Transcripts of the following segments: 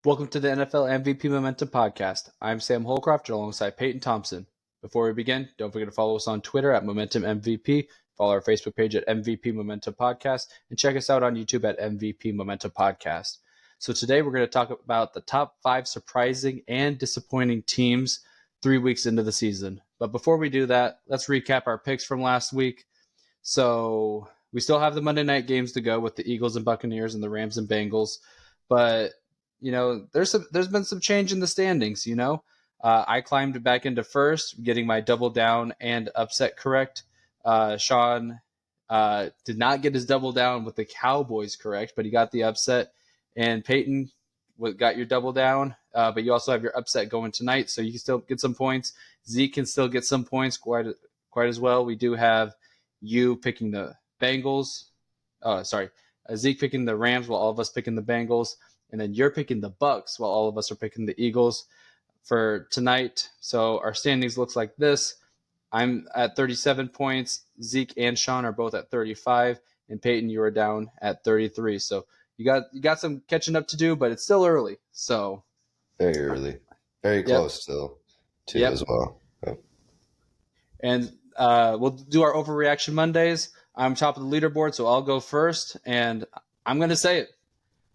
Welcome to the NFL MVP Momentum Podcast. I'm Sam Holcroft alongside Payton Thompson. Before we begin, don't forget to follow us on Twitter at Momentum MVP, follow our Facebook page at MVP Momentum Podcast, and check us out on YouTube at MVP Momentum Podcast. So today we're going to talk about the top 5 surprising and disappointing teams 3 weeks into the season. But before we do that, let's recap our picks from last week. So we still have the Monday night games to go with the Eagles and Buccaneers and the Rams and Bengals. But, there's been some change in the standings, I climbed back into first, getting my double down and upset correct. Sean did not get his double down with the Cowboys correct, but he got the upset. And Payton got your double down, but you also have your upset going tonight, so you can still get some points. Zeke can still get some points quite as well. We do have you picking the Bengals. Zeke picking the Rams while all of us picking the Bengals. And then you're picking the Bucks while all of us are picking the Eagles for tonight. So our standings looks like this. I'm at 37 points. Zeke and Sean are both at 35. And Payton, you are down at 33. So you got some catching up to do, but it's still early. So very early. Very close still too as well. Yep. And we'll do our Overreaction Mondays. I'm top of the leaderboard, so I'll go first. And I'm going to say it.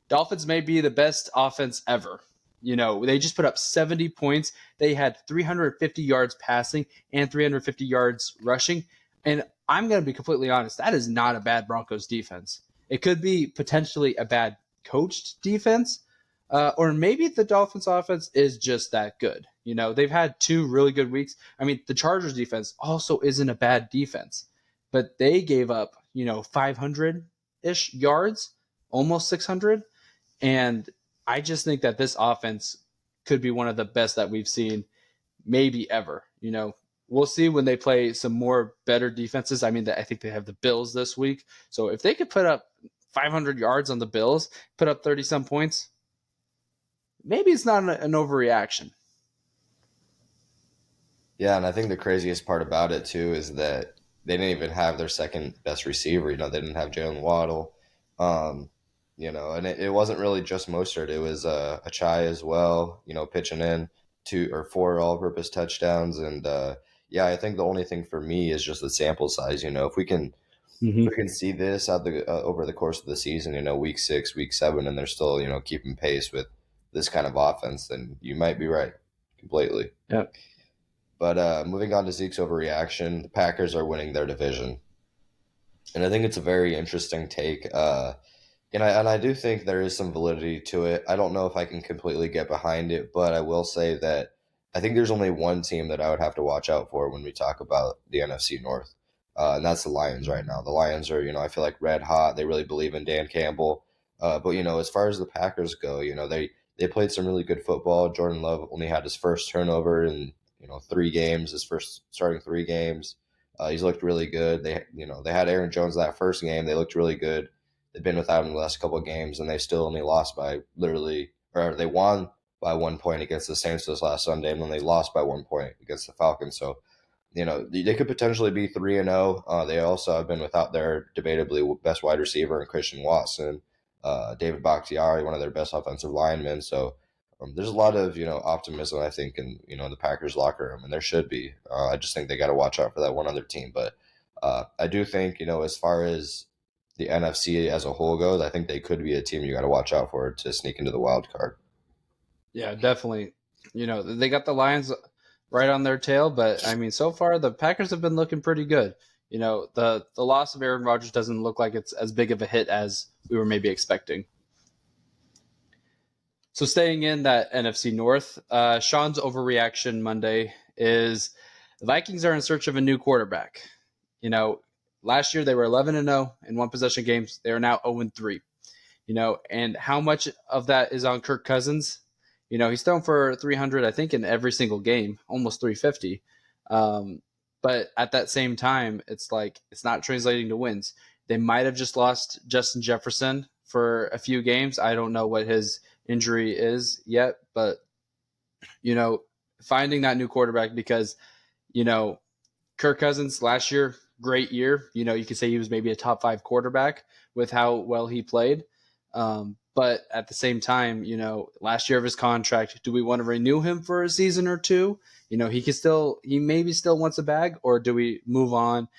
Dolphins may be the best offense ever. They just put up 70 points. They had 350 yards passing and 350 yards rushing. And I'm going to be completely honest, that is not a bad Broncos defense. It could be potentially a bad coached defense, or maybe the Dolphins offense is just that good. They've had 2 really good weeks. I mean, the Chargers defense also isn't a bad defense, but they gave up, 500-ish yards, almost 600. And I just think that this offense could be one of the best that we've seen maybe ever. We'll see when they play some more better defenses. I mean, I think they have the Bills this week. So if they could put up 500 yards on the Bills, put up 30-some points, maybe it's not an overreaction. Yeah, and I think the craziest part about it, too, is that they didn't even have their second best receiver. They didn't have Jalen Waddle. And it wasn't really just Mostert. It was Achai as well, pitching in 2 or 4 all-purpose touchdowns. And, I think the only thing for me is just the sample size. If we can see this out over the course of the season, week 6, week 7, and they're still, keeping pace with this kind of offense, then you might be right completely. Yeah. But moving on to Zeke's overreaction, the Packers are winning their division. And I think it's a very interesting take. And I do think there is some validity to it. I don't know if I can completely get behind it, but I will say that I think there's only one team that I would have to watch out for when we talk about the NFC North, and that's the Lions right now. The Lions are, I feel like red hot. They really believe in Dan Campbell. But, as far as the Packers go, they played some really good football. Jordan Love only had his first turnover in, 3 games, his first starting 3 games. He's looked really good. They had Aaron Jones that first game. They looked really good. They've been without him the last couple of games, and they still only lost by they won by 1 point against the Saints this last Sunday, and then they lost by 1 point against the Falcons. So, they could potentially be 3-0. They also have been without their debatably best wide receiver, Christian Watson, David Bakhtiari, one of their best offensive linemen. So, there's a lot of, optimism, I think, in, the Packers locker room, and there should be. I just think they got to watch out for that one other team. But I do think, as far as the NFC as a whole goes, I think they could be a team you got to watch out for to sneak into the wild card. Yeah, definitely. They got the Lions right on their tail, but I mean, so far the Packers have been looking pretty good. The loss of Aaron Rodgers doesn't look like it's as big of a hit as we were maybe expecting. So staying in that NFC North, Sean's Overreaction Monday is the Vikings are in search of a new quarterback. Last year they were 11-0 in one possession games. They are now 0-3. And how much of that is on Kirk Cousins? He's thrown for 300, I think, in every single game, almost 350. But at that same time, it's like it's not translating to wins. They might have just lost Justin Jefferson for a few games. I don't know what his injury is yet, but finding that new quarterback, because Kirk Cousins last year, great year. You could say he was maybe a top 5 quarterback with how well he played. But at the same time, last year of his contract, do we want to renew him for a season or two? He maybe still wants a bag, or do we move on,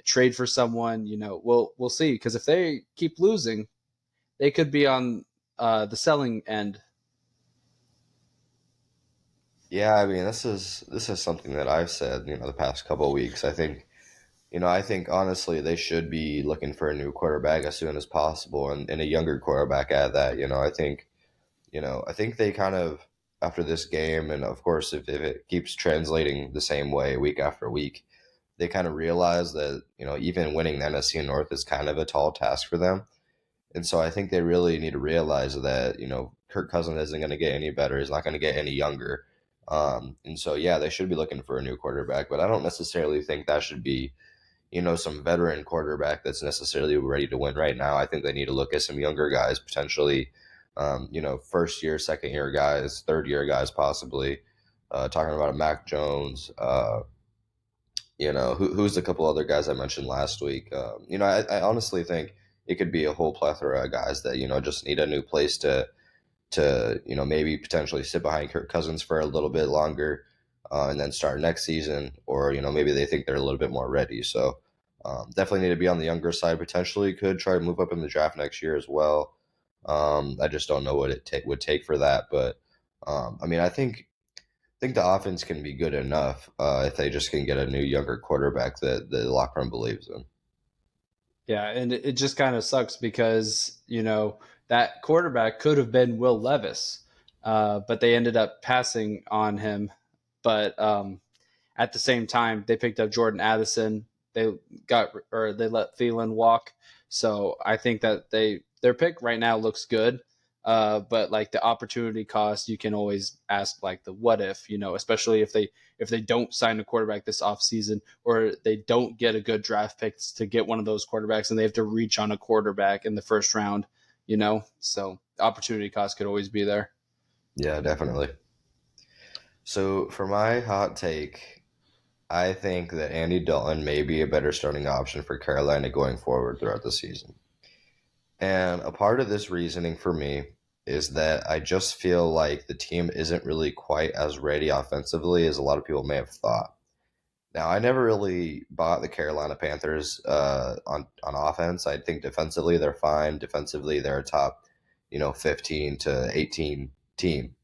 trade for someone? We'll see. Because if they keep losing, they could be on the selling end. Yeah, I mean, this is something that I've said, the past couple of weeks. I think honestly they should be looking for a new quarterback as soon as possible, and a younger quarterback at that. I think they kind of, after this game, and of course if it keeps translating the same way week after week, they kind of realize that even winning the NFC North is kind of a tall task for them. And so I think they really need to realize that, Kirk Cousins isn't going to get any better. He's not going to get any younger. And so, yeah, they should be looking for a new quarterback, but I don't necessarily think that should be, some veteran quarterback that's necessarily ready to win right now. I think they need to look at some younger guys, potentially, first year, second year guys, third year guys, possibly. Talking about a Mac Jones, who's a couple other guys I mentioned last week. I honestly think it could be a whole plethora of guys that just need a new place to maybe potentially sit behind Kirk Cousins for a little bit longer, and then start next season, or maybe they think they're a little bit more ready. So definitely need to be on the younger side. Potentially could try to move up in the draft next year as well. I just don't know what it would take for that, but I mean, I think the offense can be good enough if they just can get a new younger quarterback that the locker room believes in. Yeah, and it just kind of sucks because that quarterback could have been Will Levis, but they ended up passing on him. But at the same time, they picked up Jordan Addison. They let Thielen walk. So I think that their pick right now looks good. But like the opportunity cost, you can always ask like the what if, especially if they don't sign a quarterback this offseason, or they don't get a good draft pick to get one of those quarterbacks, and they have to reach on a quarterback in the first round, So the opportunity cost could always be there. Yeah, definitely. So for my hot take, I think that Andy Dalton may be a better starting option for Carolina going forward throughout the season. And a part of this reasoning for me is that I just feel like the team isn't really quite as ready offensively as a lot of people may have thought. Now, I never really bought the Carolina Panthers on offense. I think defensively they're fine. Defensively, they're a top, 15 to 18 team.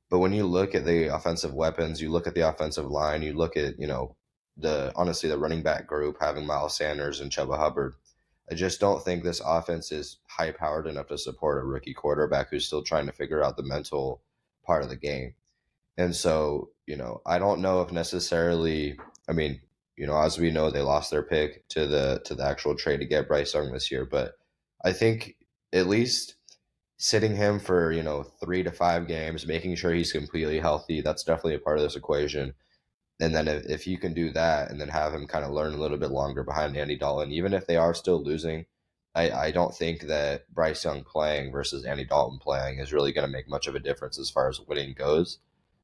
But when you look at the offensive weapons, you look at the offensive line, you look at, the running back group having Miles Sanders and Chuba Hubbard. I just don't think this offense is high powered enough to support a rookie quarterback who's still trying to figure out the mental part of the game. And so, I don't know if necessarily, I mean, as we know, they lost their pick to the actual trade to get Bryce Young this year, but I think at least sitting him for, 3 to 5 games, making sure he's completely healthy, that's definitely a part of this equation. And then if you can do that and then have him kind of learn a little bit longer behind Andy Dalton, even if they are still losing, I don't think that Bryce Young playing versus Andy Dalton playing is really going to make much of a difference as far as winning goes.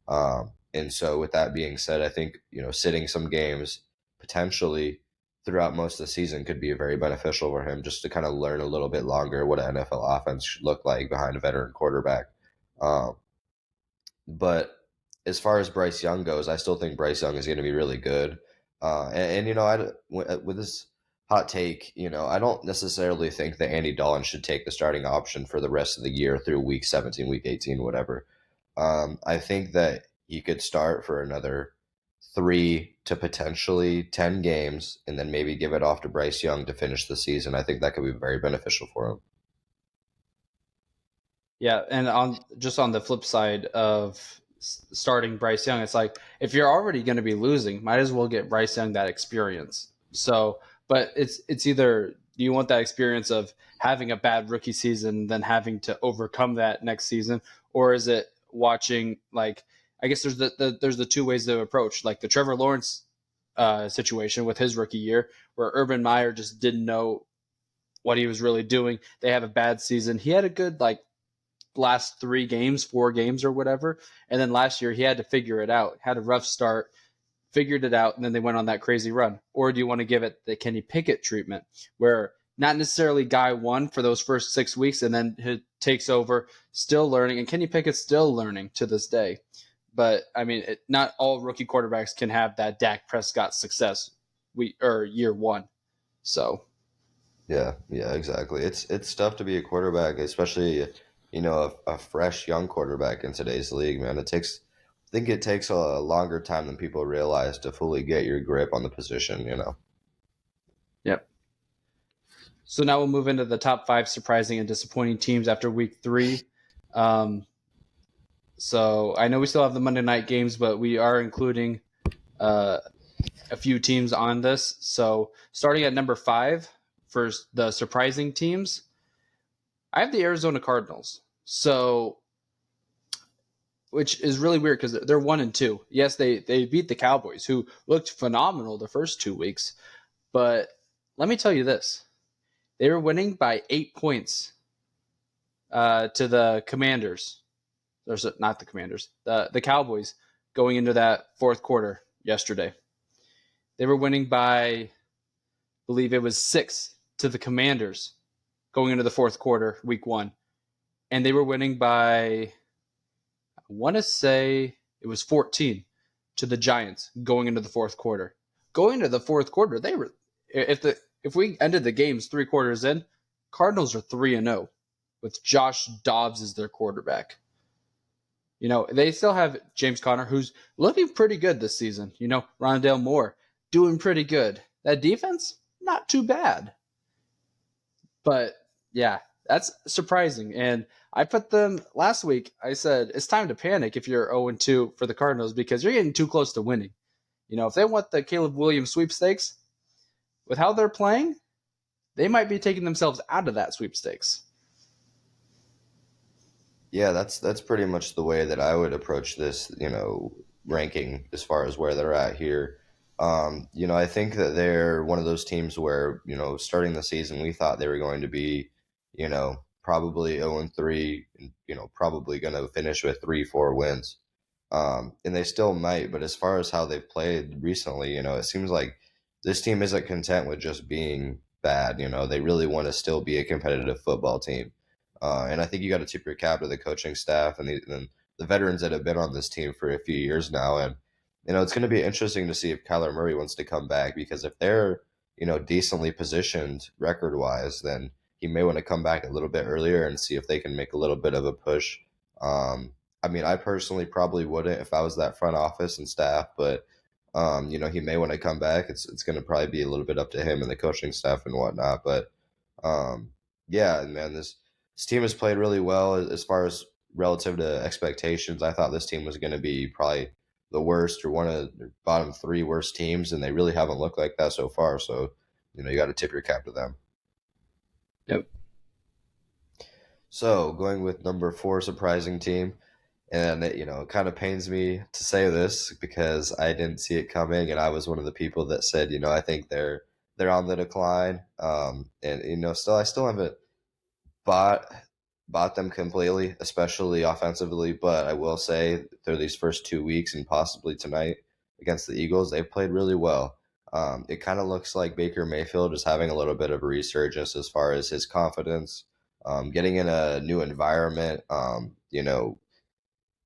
And so, with that being said, I think sitting some games potentially throughout most of the season could be very beneficial for him, just to kind of learn a little bit longer what an NFL offense should look like behind a veteran quarterback. Um, but as far as Bryce Young goes, I still think Bryce Young is going to be really good. With this hot take, I don't necessarily think that Andy Dalton should take the starting option for the rest of the year through week 17, week 18, whatever. I think that he could start for another 3 to potentially 10 games, and then maybe give it off to Bryce Young to finish the season. I think that could be very beneficial for him. Yeah, and on the flip side of starting Bryce Young, it's like if you're already going to be losing, might as well get Bryce Young that experience. So, but it's either do you want that experience of having a bad rookie season, then having to overcome that next season, or is it watching like I guess there's the two ways to approach like the Trevor Lawrence situation with his rookie year, where Urban Meyer just didn't know what he was really doing. They have a bad season. He had a good like last 3 games, 4 games or whatever. And then last year he had to figure it out, had a rough start, figured it out, and then they went on that crazy run. Or do you want to give it the Kenny Pickett treatment where not necessarily guy one for those first 6 weeks, and then he takes over, still learning. And Kenny Pickett's still learning to this day. But I mean, not all rookie quarterbacks can have that Dak Prescott success year one. So Yeah, exactly. It's tough to be a quarterback, especially a fresh young quarterback in today's league, man. I think it takes a longer time than people realize to fully get your grip on the position, you know. yep. So now we'll move into the top 5 surprising and disappointing teams after week 3. So I know we still have the Monday night games, but we are including a few teams on this. So starting at number 5 for the surprising teams, I have the Arizona Cardinals. So, which is really weird because they're 1-2. Yes, they beat the Cowboys, who looked phenomenal the first 2 weeks. But let me tell you this: they were winning by 8 points to the Commanders. There's not the Commanders, the Cowboys going into that fourth quarter yesterday. They were winning by, I believe it was 6 to the Commanders going into the fourth quarter, week 1. And they were winning by, I want to say it was 14 to the Giants going into the fourth quarter. Going into the fourth quarter, they were, if we ended the games 3 quarters in, Cardinals are 3-0 with Josh Dobbs as their quarterback. You know, they still have James Conner, who's looking pretty good this season. You know, Rondale Moore doing pretty good. That defense, not too bad. But yeah, that's surprising. And I put them last week. I said it's time to panic if you're 0-2 for the Cardinals because you're getting too close to winning. You know, if they want the Caleb Williams sweepstakes, with how they're playing, they might be taking themselves out of that sweepstakes. Yeah, that's pretty much the way that I would approach this, ranking as far as where they're at here. I think that they're one of those teams where, starting the season, we thought they were going to be, probably 0-3, and, probably going to finish with 3-4 wins. And they still might, but as far as how they've played recently, it seems like this team isn't content with just being bad. They really want to still be a competitive football team. And I think you got to tip your cap to the coaching staff and the veterans that have been on this team for a few years now. And, it's going to be interesting to see if Kyler Murray wants to come back because if they're, decently positioned record wise, then he may want to come back a little bit earlier and see if they can make a little bit of a push. I mean, I personally probably wouldn't if I was that front office and staff, but he may want to come back. It's going to probably be a little bit up to him and the coaching staff and whatnot. But yeah, man, this team has played really well as far as relative to expectations. I thought this team was going to be probably the worst or one of the bottom 3 worst teams, and they really haven't looked like that so far. So, you got to tip your cap to them. Yep. So, going with number 4 surprising team, and it kind of pains me to say this because I didn't see it coming, and I was one of the people that said, I think they're on the decline. And I still haven't bought bought them completely, especially offensively. But I will say through these first 2 weeks and possibly tonight against the Eagles, they've played really well. It kind of looks like Baker Mayfield is having a little bit of a resurgence as far as his confidence, getting in a new environment.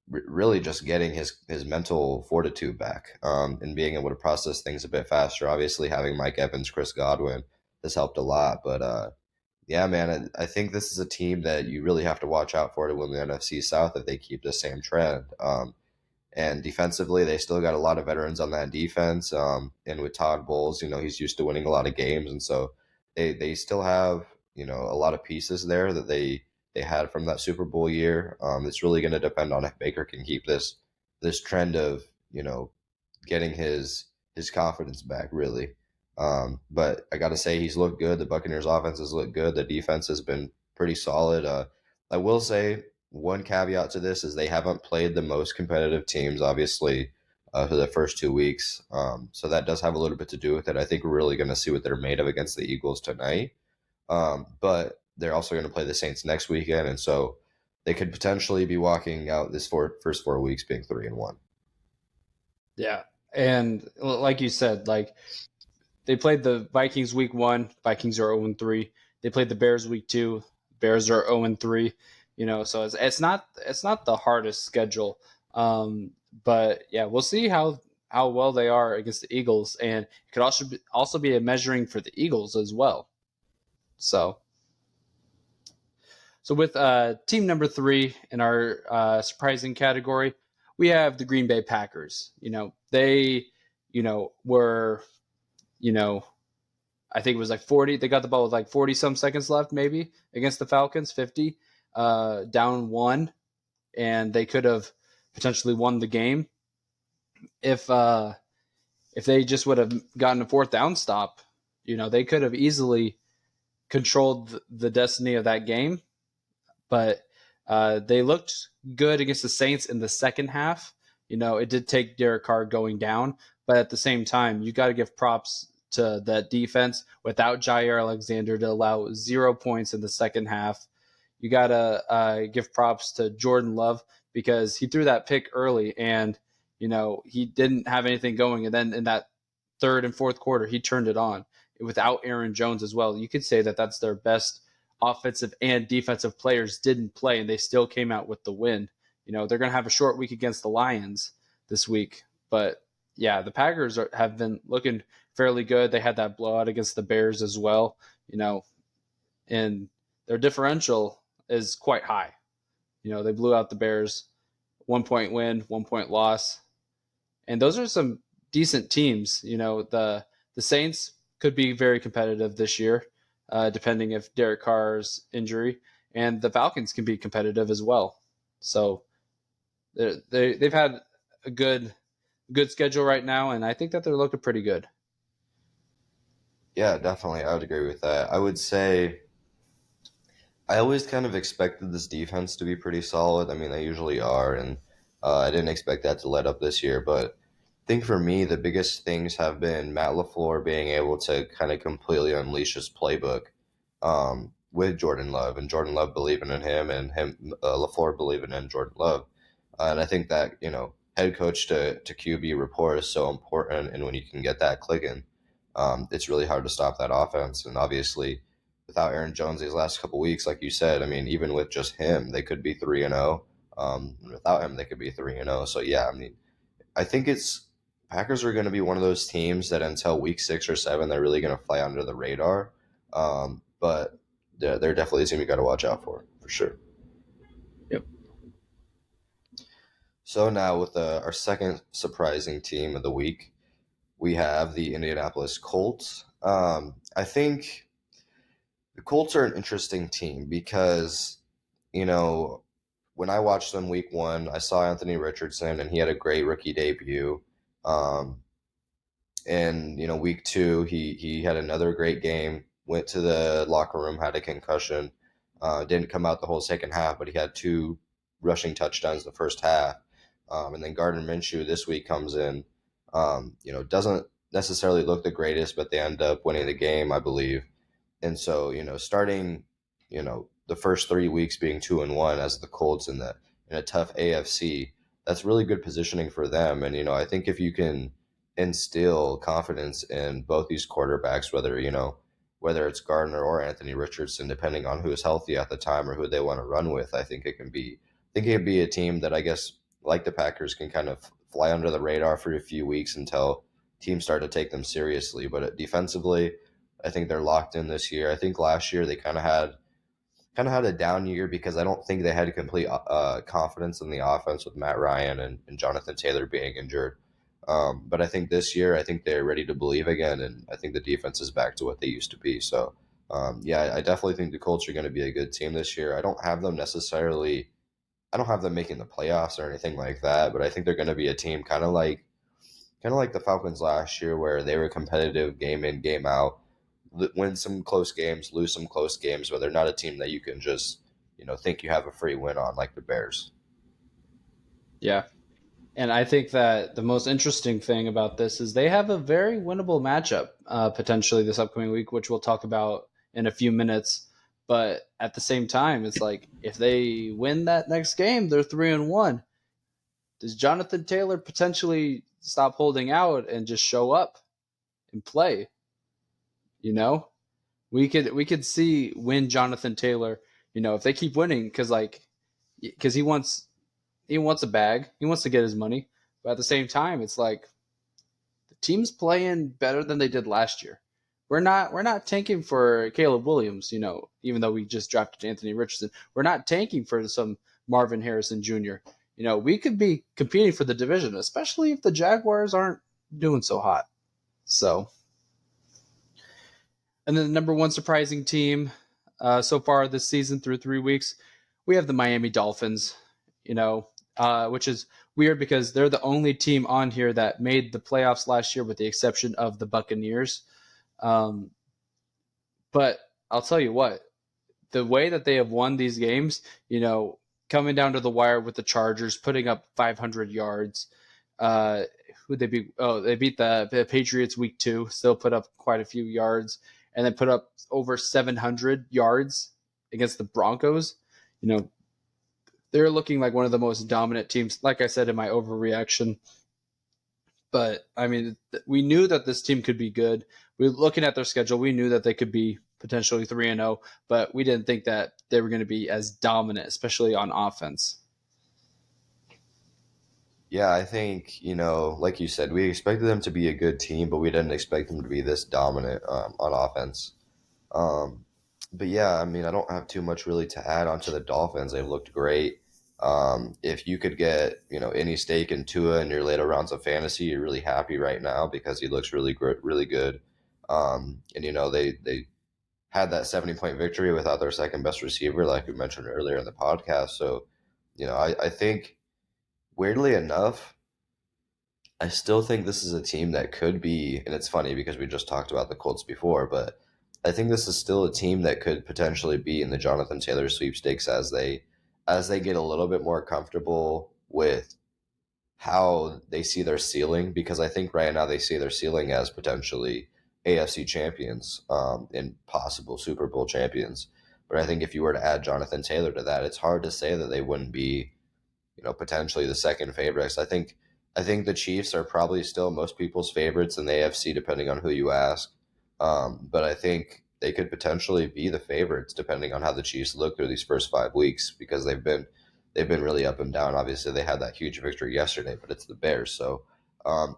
Really just getting his mental fortitude back, and being able to process things a bit faster. Obviously, having Mike Evans, Chris Godwin has helped a lot. But yeah, man, I think this is a team that you really have to watch out for to win the NFC South if they keep the same trend. And defensively, they still got a lot of veterans on that defense. And with Todd Bowles, he's used to winning a lot of games, and so they still have a lot of pieces there that they had from that Super Bowl year. It's really going to depend on if Baker can keep this trend of getting his confidence back, really. But I got to say, he's looked good. The Buccaneers' offense has looked good. The defense has been pretty solid. I will say one caveat to this is they haven't played the most competitive teams, obviously, for the first 2 weeks. So that does have a little bit to do with it. I think we're really going to see what they're made of against the Eagles tonight. But they're also going to play the Saints next weekend, and so they could potentially be walking out this first 4 weeks being 3-1. Yeah. And like you said, like they played the Vikings week 1. Vikings are 0-3. They played the Bears week 2. Bears are 0-3. So it's not the hardest schedule. But yeah, we'll see how well they are against the Eagles, and it could also be a measuring for the Eagles as well. So with team number 3 in our surprising category, we have the Green Bay Packers. They were I think it was like 40. They got the ball with like 40 some seconds left, maybe against the Falcons, 50, down 1, and they could have potentially won the game if they just would have gotten a 4th down stop. They could have easily controlled the destiny of that game, but they looked good against the Saints in the second half. It did take Derek Carr going down, but at the same time, you got to give props to that defense without Jair Alexander to allow 0 points in the second half. You got to give props to Jordan Love because he threw that pick early and, he didn't have anything going. And then in that third and fourth quarter, he turned it on without Aaron Jones as well. You could say that that's their best offensive and defensive players didn't play, and they still came out with the win. They're going to have a short week against the Lions this week. But, yeah, the Packers have been looking fairly good. They had that blowout against the Bears as well, and their differential is quite high. They blew out the Bears, 1 point win, 1 point loss. And those are some decent teams. The Saints could be very competitive this year, depending if Derek Carr's injury, and the Falcons can be competitive as well. So they've had a good schedule right now, and I think that they're looking pretty good. Yeah, definitely. I would agree with that. I would say I always kind of expected this defense to be pretty solid. I mean, they usually are, and I didn't expect that to let up this year. But I think for me, the biggest things have been Matt LaFleur being able to kind of completely unleash his playbook with Jordan Love, and Jordan Love believing in him, and LaFleur believing in Jordan Love. And I think that head coach to QB rapport is so important, and when you can get that clicking, it's really hard to stop that offense. And obviously, without Aaron Jones these last couple weeks, like you said, I mean, even with just him, they could be 3-0. Without him, they could be 3-0. So yeah, I mean, I think Packers are going to be one of those teams that until week 6 or 7, they're really going to fly under the radar. But they're definitely a team you got to watch out for sure. Yep. So now with our second surprising team of the week, we have the Indianapolis Colts. I think the Colts are an interesting team because, when I watched them week 1, I saw Anthony Richardson, and he had a great rookie debut. And week 2, he had another great game. Went to the locker room, had a concussion, didn't come out the whole second half, but he had 2 rushing touchdowns the first half. And then Gardner Minshew this week comes in, doesn't necessarily look the greatest, but they end up winning the game, I believe. And so, starting, the first 3 weeks being 2-1 as the Colts in a tough AFC, that's really good positioning for them. And, I think if you can instill confidence in both these quarterbacks, whether it's Gardner or Anthony Richardson, depending on who is healthy at the time or who they want to run with, I think it can be a team that I guess, like the Packers, can kind of fly under the radar for a few weeks until teams start to take them seriously. But defensively, I think they're locked in this year. I think last year they kind of had a down year because I don't think they had complete confidence in the offense with Matt Ryan and Jonathan Taylor being injured. But I think this year, I think they're ready to believe again, and I think the defense is back to what they used to be. So, yeah, I definitely think the Colts are going to be a good team this year. I don't have them making the playoffs or anything like that, but I think they're going to be a team kind of like the Falcons last year, where they were competitive game in, game out, win some close games, lose some close games, but they're not a team that you can just think you have a free win on like the Bears. Yeah. And I think that the most interesting thing about this is they have a very winnable matchup potentially this upcoming week, which we'll talk about in a few minutes. But at the same time, it's like if they win that next game, they're 3-1. Does Jonathan Taylor potentially stop holding out and just show up and play? We could see win Jonathan Taylor. If they keep winning, because he wants a bag, he wants to get his money, but at the same time, it's like the team's playing better than they did last year. We're not tanking for Caleb Williams, even though we just drafted Anthony Richardson. We're not tanking for some Marvin Harrison Jr. We could be competing for the division, especially if the Jaguars aren't doing so hot. So, and then the number one surprising team so far this season through 3 weeks, we have the Miami Dolphins. Which is weird because they're the only team on here that made the playoffs last year, with the exception of the Buccaneers. Um, but I'll tell you what, the way that they have won these games, coming down to the wire with the Chargers, putting up 500 yards. Uh, who they beat? Oh, they beat the Patriots week 2, still put up quite a few yards, and then put up over 700 yards against the Broncos. They're looking like one of the most dominant teams, like I said in my overreaction. But I mean, we knew that this team could be good. We were looking at their schedule. We knew that they could be potentially 3-0, but we didn't think that they were going to be as dominant, especially on offense. Yeah, I think, like you said, we expected them to be a good team, but we didn't expect them to be this dominant on offense. Um, but yeah, I mean, I don't have too much really to add onto the Dolphins. They've looked great. If you could get, any stake in Tua in your later rounds of fantasy, you're really happy right now because he looks really good, really good. And they had that 70-point victory without their second best receiver, like we mentioned earlier in the podcast. So, I think weirdly enough, I still think this is a team that could be, and it's funny because we just talked about the Colts before, but I think this is still a team that could potentially be in the Jonathan Taylor sweepstakes as they get a little bit more comfortable with how they see their ceiling, because I think right now they see their ceiling as potentially AFC champions, and possible Super Bowl champions. But I think if you were to add Jonathan Taylor to that, it's hard to say that they wouldn't be, potentially the second favorites. I think the Chiefs are probably still most people's favorites in the AFC, depending on who you ask. But I think they could potentially be the favorites depending on how the Chiefs look through these first 5 weeks, because they've been really up and down. Obviously, they had that huge victory yesterday, but it's the Bears. So,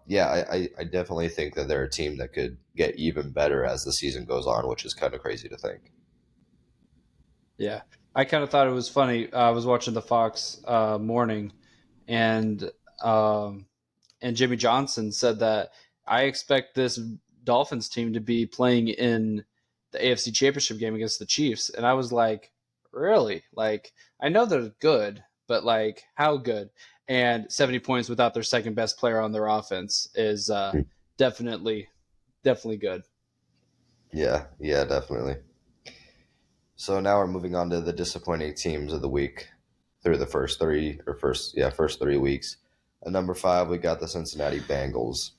yeah, I definitely think that they're a team that could get even better as the season goes on, which is kind of crazy to think. Yeah, I kind of thought it was funny. I was watching the Fox morning, and um, and Jimmy Johnson said that I expect this Dolphins team to be playing in the AFC Championship game against the Chiefs, and I was like, really? Like, I know they're good, but like, how good? And 70 points without their second best player on their offense is definitely definitely good. Yeah, yeah, definitely. So now we're moving on to the disappointing teams of the week through the first 3 weeks. At number 5, we got the Cincinnati Bengals.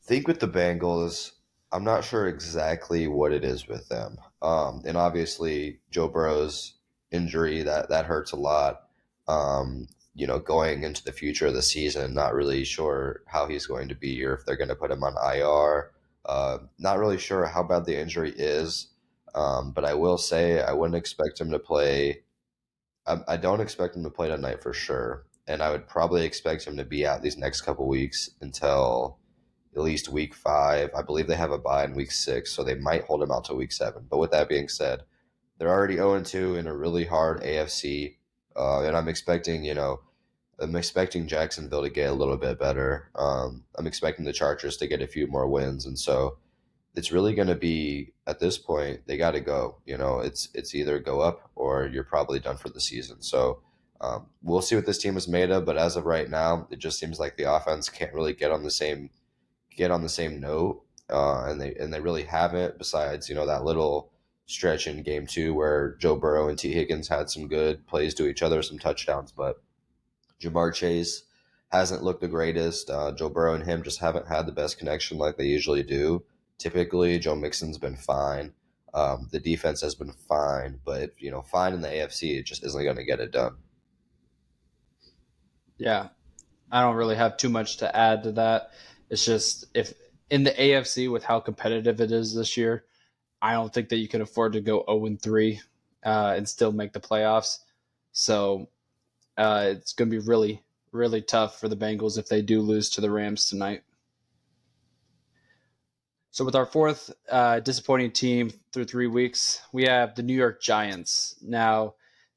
Think with the Bengals, I'm not sure exactly what it is with them. And obviously Joe Burrow's injury, that hurts a lot. Going into the future of the season, not really sure how he's going to be or if they're going to put him on IR. Not really sure how bad the injury is. But I will say I wouldn't expect him to play. I don't expect him to play tonight for sure, and I would probably expect him to be out these next couple weeks until at least week 5. I believe they have a bye in week 6, so they might hold him out to week 7. But with that being said, they're already 0-2 in a really hard AFC, and I'm expecting Jacksonville to get a little bit better. I'm expecting the Chargers to get a few more wins, and so it's really going to be, at this point, they got to go. It's either go up or you're probably done for the season. So, we'll see what this team is made of. But as of right now, it just seems like the offense can't really get on the same note, and they really haven't. Besides, that little stretch in game 2 where Joe Burrow and T Higgins had some good plays to each other, some touchdowns, but Jamar Chase hasn't looked the greatest. Joe Burrow and him just haven't had the best connection like they usually do. Typically, Joe Mixon's been fine. The defense has been fine, but fine in the AFC, it just isn't going to get it done. Yeah, I don't really have too much to add to that. It's just if in the AFC with how competitive it is this year, I don't think that you can afford to go 0-3 and still make the playoffs. So it's going to be really, really tough for the Bengals if they do lose to the Rams tonight. So with our fourth disappointing team through 3 weeks, we have the New York Giants. Now,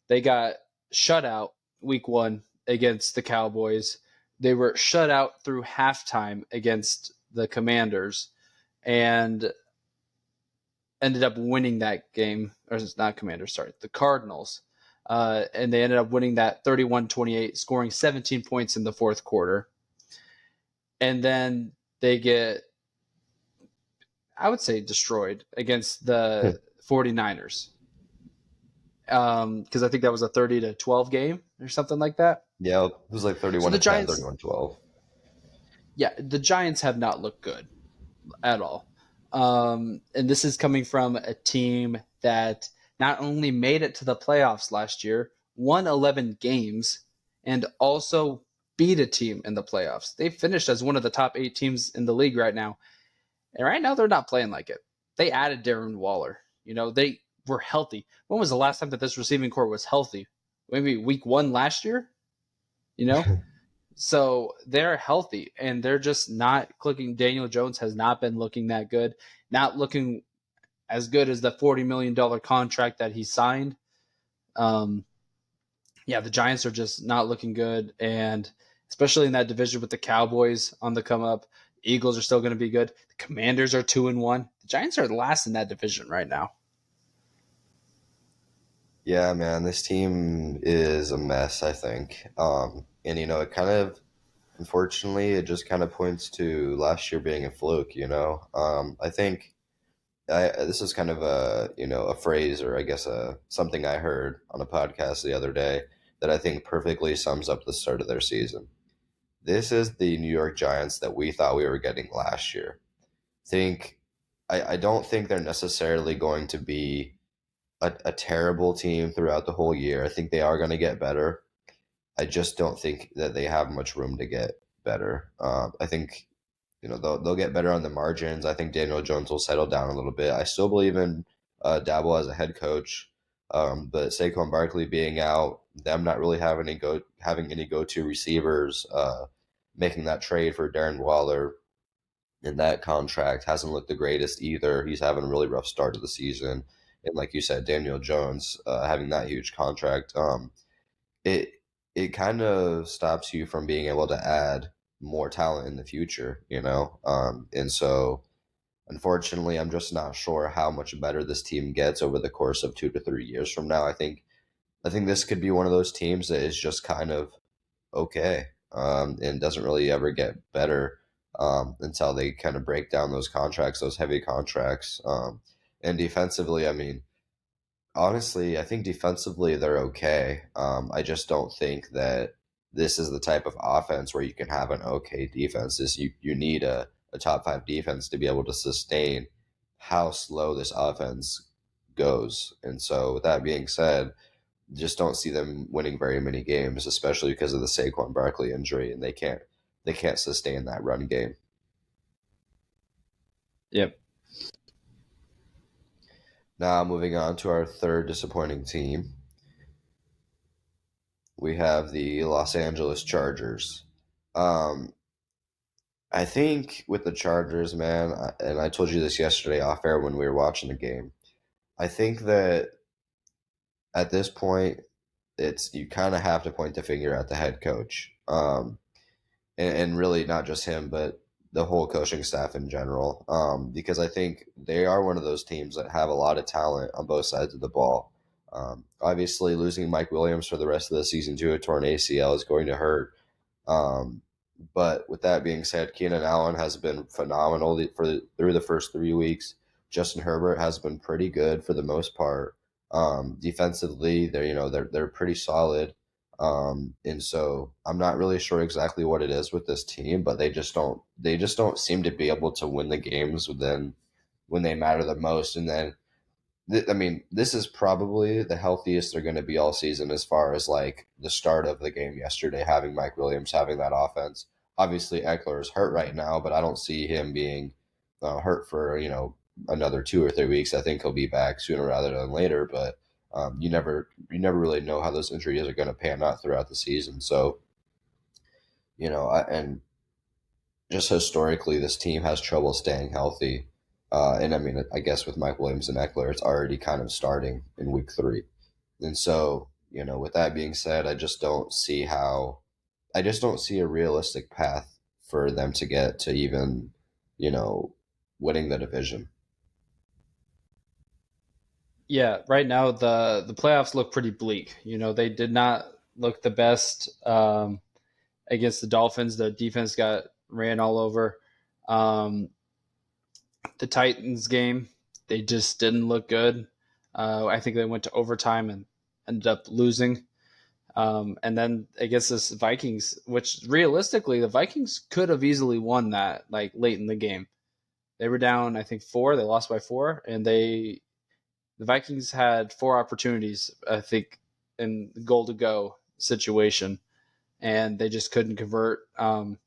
they got shut out week 1 against the Cowboys. They were shut out through halftime against the Commanders and ended up winning that game. Or it's not Commanders, sorry, the Cardinals. And they ended up winning that 31-28, scoring 17 points in the fourth quarter. And then they get, I would say, destroyed against the 49ers. Because I think that was a 30-12 game or something like that. Yeah, it was like So 31 the to 10, Giants, 31-12. yeah, the Giants have not looked good at all. And this is coming from a team that not only made it to the playoffs last year, won 11 games, and also beat a team in the playoffs. They finished as one of the top 8 teams in the league right now. And right now, they're not playing like it. They added Darren Waller. They were healthy. When was the last time that this receiving core was healthy? Maybe week 1 last year? So they're healthy, and they're just not clicking. Daniel Jones has not been looking that good, not looking as good as the $40 million contract that he signed. The Giants are just not looking good, and especially in that division with the Cowboys on the come up. Eagles are still going to be good. The Commanders are 2-1. The Giants are last in that division right now. Yeah, man, this team is a mess, I think. And it kind of, unfortunately, it just kind of points to last year being a fluke. I think this is kind of a phrase, or I guess something I heard on a podcast the other day that I think perfectly sums up the start of their season. This is the New York Giants that we thought we were getting last year. Think I don't think they're necessarily going to be a terrible team throughout the whole year. I think they are going to get better. I just don't think that they have much room to get better. I think they'll get better on the margins. I think Daniel Jones will settle down a little bit. I still believe in Dabble as a head coach, but Saquon Barkley being out, them not really having any go-to receivers, making that trade for Darren Waller in that contract hasn't looked the greatest either. He's having a really rough start to the season, and like you said, Daniel Jones having that huge contract, it it kind of stops you from being able to add more talent in the future. And so unfortunately, I'm just not sure how much better this team gets over the course of 2 to 3 years from now. I think this could be one of those teams that is just kind of okay, and doesn't really ever get better until they kind of break down those contracts, those heavy contracts. And defensively, I mean, honestly, I think defensively they're okay. I just don't think that this is the type of offense where you can have an okay defense. You need a top 5 defense to be able to sustain how slow this offense goes. And so, with that being said, just don't see them winning very many games, especially because of the Saquon Barkley injury, and they can't sustain that run game. Yep. Now, moving on to our third disappointing team, we have the Los Angeles Chargers. Um, I think with the Chargers, man, and I told you this yesterday off air when we were watching the game. I think that at this point, it's you kind of have to point the finger at the head coach. And really not just him, but the whole coaching staff in general. Because I think they are one of those teams that have a lot of talent on both sides of the ball. Obviously, losing Mike Williams for the rest of the season to a torn ACL is going to hurt. Um, but with that being said, Keenan Allen has been phenomenal through the first 3 weeks. Justin Herbert has been pretty good for the most part. Defensively, they're pretty solid. And so I'm not really sure exactly what it is with this team, but they just don't seem to be able to win the games when they matter the most. And then I mean, this is probably the healthiest they're going to be all season as far as like the start of the game yesterday, having Mike Williams, having that offense. Obviously, Eckler is hurt right now, but I don't see him being hurt for another 2 or 3 weeks. I think he'll be back sooner rather than later, but you never really know how those injuries are going to pan out throughout the season. So, and just historically, this team has trouble staying healthy. And I mean, I guess with Mike Williams and Eckler, it's already kind of starting in week 3. And so, with that being said, I just don't see a realistic path for them to get to even, you know, winning the division. Yeah, right now the playoffs look pretty bleak. They did not look the best against the Dolphins. The defense got ran all over. Um, the Titans game, they just didn't look good. I think they went to overtime and ended up losing. And then against this Vikings, which realistically the Vikings could have easily won that like late in the game. They were down, I think 4. They lost by 4, and the Vikings had 4 opportunities, I think, in goal to go situation, and they just couldn't convert. And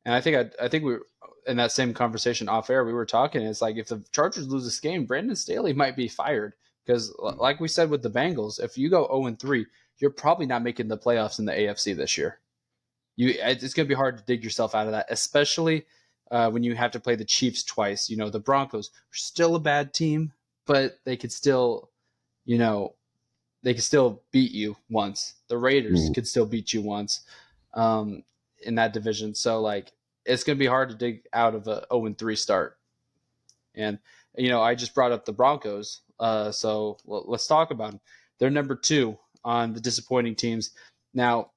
I think we were in that same conversation off air. We were talking. It's like if the Chargers lose this game, Brandon Staley might be fired because, like we said with the Bengals, if you go 0-3, you're probably not making the playoffs in the AFC this year. It's going to be hard to dig yourself out of that, especially when you have to play the Chiefs twice. The Broncos are still a bad team, but you know, they could still beat you once. The Raiders Mhm. could still beat you once in that division. So like it's going to be hard to dig out of a 0-3 start. And I just brought up the Broncos, so let's talk about them. They're number 2 on the disappointing teams. Now,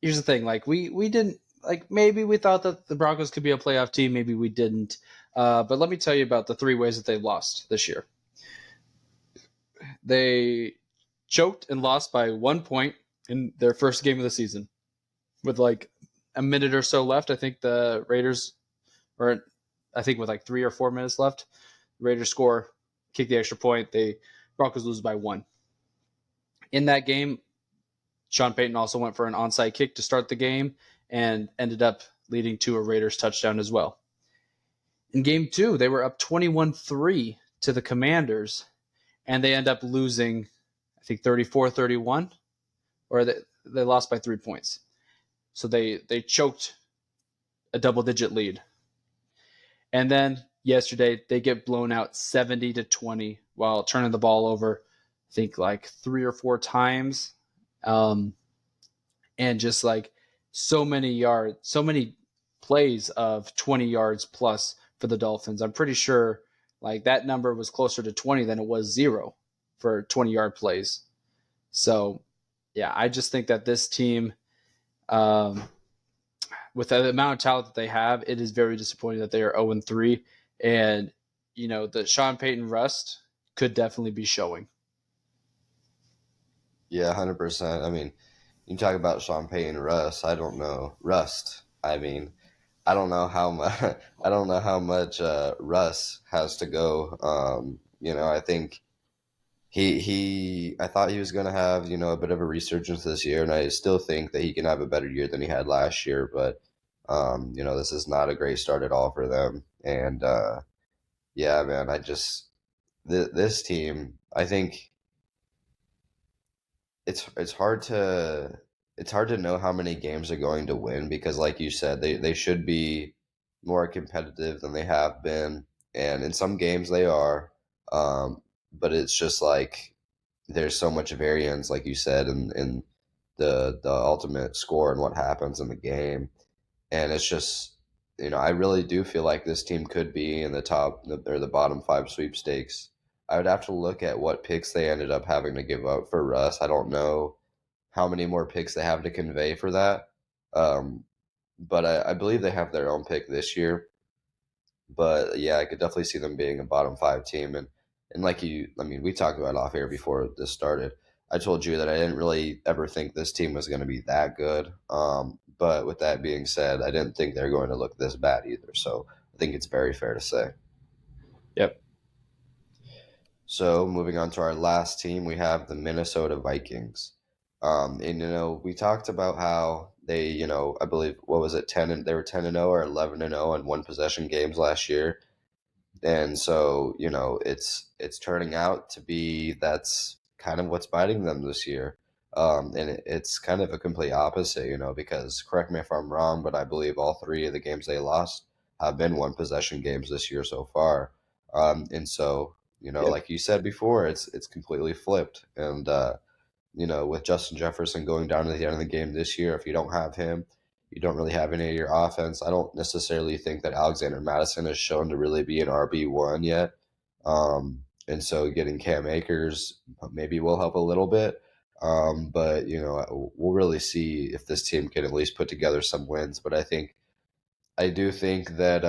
here's the thing: like we didn't like maybe we thought that the Broncos could be a playoff team, maybe we didn't. But let me tell you about the 3 ways that they lost this year. They choked and lost by 1 point in their first game of the season with like a minute or so left. I think the Raiders, or I think with like 3 or 4 minutes left, the Raiders score, kick the extra point. The Broncos lose by 1. In that game, Sean Payton also went for an onside kick to start the game and ended up leading to a Raiders touchdown as well. In game 2, they were up 21-3 to the Commanders, and they end up losing, I think 34-31, or they lost by 3 points. So they choked a double-digit lead. And then yesterday they get blown out 70-20 while turning the ball over, I think like 3 or 4 times. And just like so many plays of 20 yards plus for the Dolphins. I'm pretty sure like that number was closer to 20 than it was 0 for 20-yard plays. So, yeah, I just think that this team, with the amount of talent that they have, it is very disappointing that they are 0-3. And, the Sean Payton rust could definitely be showing. Yeah, 100%. I mean, you talk about Sean Payton Russ. I don't know Rust. I mean, I don't know how much. I don't know how much Russ has to go. I think I thought he was going to have a bit of a resurgence this year, and I still think that he can have a better year than he had last year. But this is not a great start at all for them. And yeah, man, this team. I think it's hard to know how many games they're going to win because, like you said, they should be more competitive than they have been, and in some games they are. But it's just like there's so much variance, like you said, in the ultimate score and what happens in the game, and it's just I really do feel like this team could be in the top or the bottom 5 sweepstakes. I would have to look at what picks they ended up having to give up for Russ. I don't know how many more picks they have to convey for that. Um, but I believe they have their own pick this year. But yeah, I could definitely see them being a bottom 5 team. And like I mean, we talked about off air before this started. I told you that I didn't really ever think this team was going to be that good. But with that being said, I didn't think they're going to look this bad either. So I think it's very fair to say. Yep. So moving on to our last team, we have the Minnesota Vikings. And we talked about how they, I believe what was it, they were 10-0 or 11-0 in one possession games last year. And so, it's turning out to be that's kind of what's biting them this year. And it's kind of a complete opposite, because correct me if I'm wrong, but I believe all three of the games they lost have been one possession games this year so far. And so, Yep. like you said before, it's completely flipped. And with Justin Jefferson going down to the end of the game this year, if you don't have him, you don't really have any of your offense. I don't necessarily think that Alexander Madison has shown to really be an RB1 yet. And so getting Cam Akers maybe will help a little bit. But, we'll really see if this team can at least put together some wins. But I do think that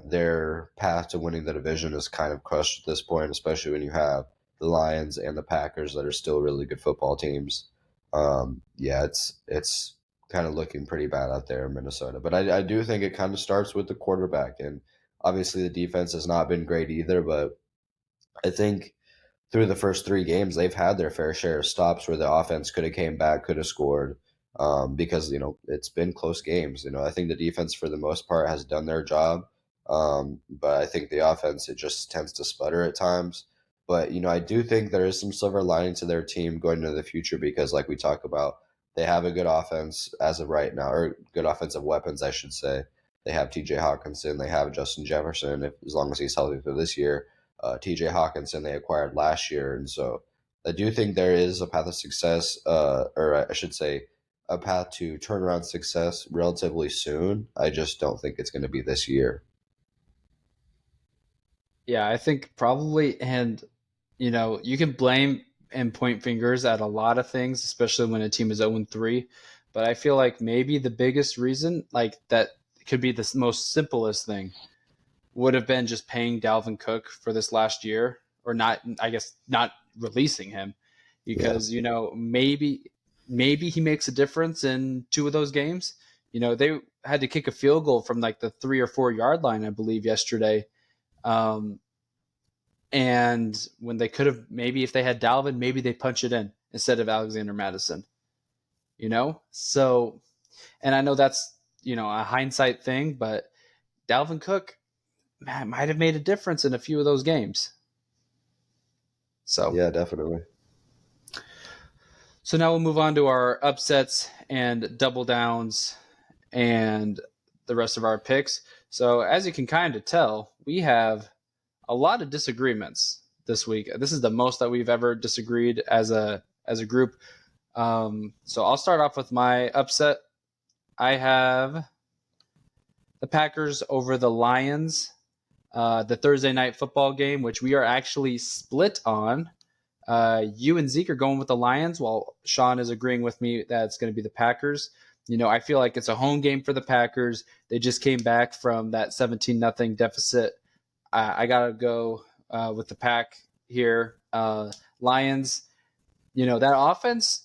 their path to winning the division is kind of crushed at this point, especially when you have the Lions and the Packers that are still really good football teams. Yeah, it's kind of looking pretty bad out there in Minnesota. But I do think it kind of starts with the quarterback, and obviously the defense has not been great either. But I think through the first three games, they've had their fair share of stops where the offense could have came back, could have scored, because it's been close games. I think the defense for the most part has done their job, but I think the offense it just tends to sputter at times. But I do think there is some silver lining to their team going into the future because, like we talk about, they have a good offense as of right now, or good offensive weapons, I should say. They have T.J. Hawkinson, they have Justin Jefferson, as long as he's healthy for this year. T.J. Hawkinson they acquired last year, and so I do think there is a path of success, or I should say, a path to turnaround success relatively soon. I just don't think it's going to be this year. Yeah, I think probably, and you can blame and point fingers at a lot of things, especially when a team is 0-3. But I feel like maybe the biggest reason, like that could be the most simplest thing, would have been just paying Dalvin Cook for this last year, or not. I guess not releasing him, Yeah. because maybe he makes a difference in two of those games. They had to kick a field goal from like the 3 or 4 yard line, I believe, yesterday. Um, and when they could have, maybe if they had Dalvin, maybe they punch it in instead of Alexander Madison. So, and I know that's a hindsight thing, but Dalvin Cook might have made a difference in a few of those games. So, Yeah, definitely. so now we'll move on to our upsets and double downs and the rest of our picks. So, as you can kind of tell, we have a lot of disagreements this week. This is the most that we've ever disagreed as a group. So I'll start off with my upset. I have the Packers over the Lions, the Thursday night football game, which we are actually split on. You and Zeke are going with the Lions, while Sean is agreeing with me that it's going to be the Packers. I feel like it's a home game for the Packers. They just came back from that 17-0 deficit. I gotta go with the Pack here. Lions, that offense,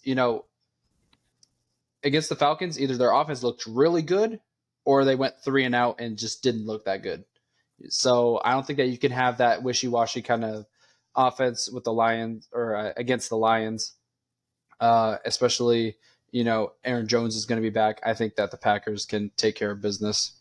against the Falcons, either their offense looked really good or they went 3-and-out and just didn't look that good. So I don't think that you can have that wishy-washy kind of offense with the Lions or against the Lions, especially, Aaron Jones is going to be back. I think that the Packers can take care of business.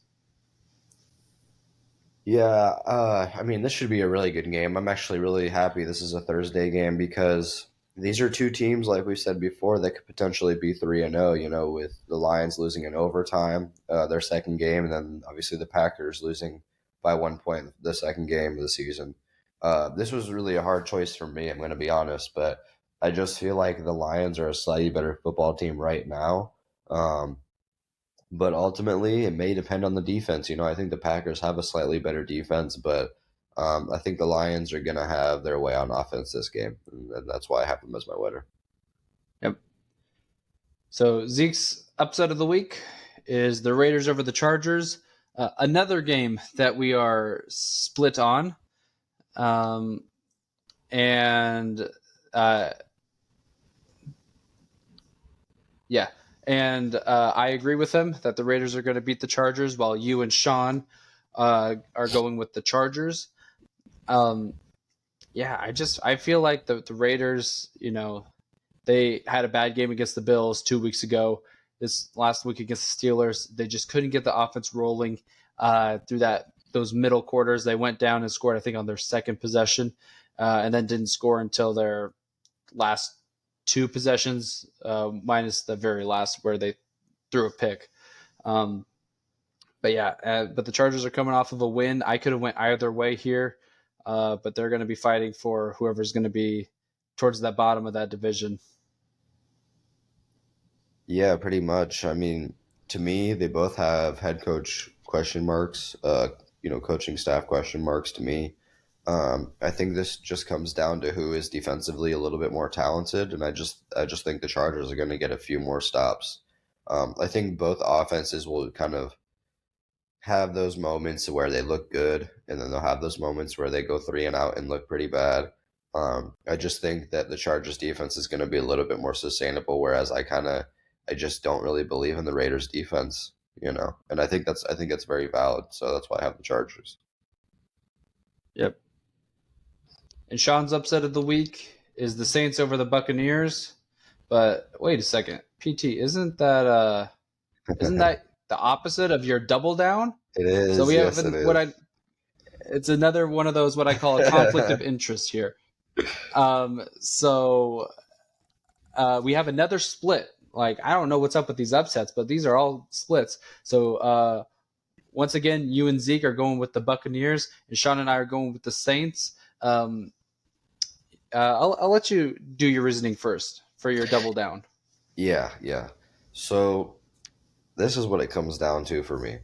Yeah, I mean, this should be a really good game. I'm actually really happy this is a Thursday game because these are two teams, like we said before, that could potentially be 3-0, with the Lions losing in overtime, their second game, and then obviously the Packers losing by 1 point the second game of the season. This was really a hard choice for me, I'm going to be honest, but I just feel like the Lions are a slightly better football team right now. But ultimately, it may depend on the defense. I think the Packers have a slightly better defense, but I think the Lions are going to have their way on offense this game, and that's why I have them as my winner. Yep. So Zeke's upset of the week is the Raiders over the Chargers. Another game that we are split on. Um, and uh, yeah, and I agree with him that the Raiders are going to beat the Chargers, while you and Sean are going with the Chargers. Um, yeah, I feel like the Raiders, they had a bad game against the Bills 2 weeks ago. This last week against the Steelers, they just couldn't get the offense rolling through that those middle quarters. They went down and scored, I think, on their second possession, and then didn't score until their last two possessions, minus the very last where they threw a pick. But yeah, but the Chargers are coming off of a win. I could have went either way here, but they're going to be fighting for whoever's going to be towards that bottom of that division. Yeah, pretty much. I mean, to me, they both have head coach question marks, coaching staff question marks to me. I think this just comes down to who is defensively a little bit more talented, and I just think the Chargers are going to get a few more stops. I think both offenses will kind of have those moments where they look good, and then they'll have those moments where they go three and out and look pretty bad. I just think that the Chargers defense is going to be a little bit more sustainable, whereas I just don't really believe in the Raiders defense, and I think that's very valid. So that's why I have the Chargers. Yep. And Sean's upset of the week is the Saints over the Buccaneers. But wait a second, PT, isn't that the opposite of your double down? It So is, we have yes, it what is. I it's another one of those what I call a conflict of interest here. So we have another split. Like I don't know what's up with these upsets, but these are all splits. So once again, you and Zeke are going with the Buccaneers, and Sean and I are going with the Saints. I'll let you do your reasoning first for your double down. Yeah, yeah. So this is what it comes down to for me.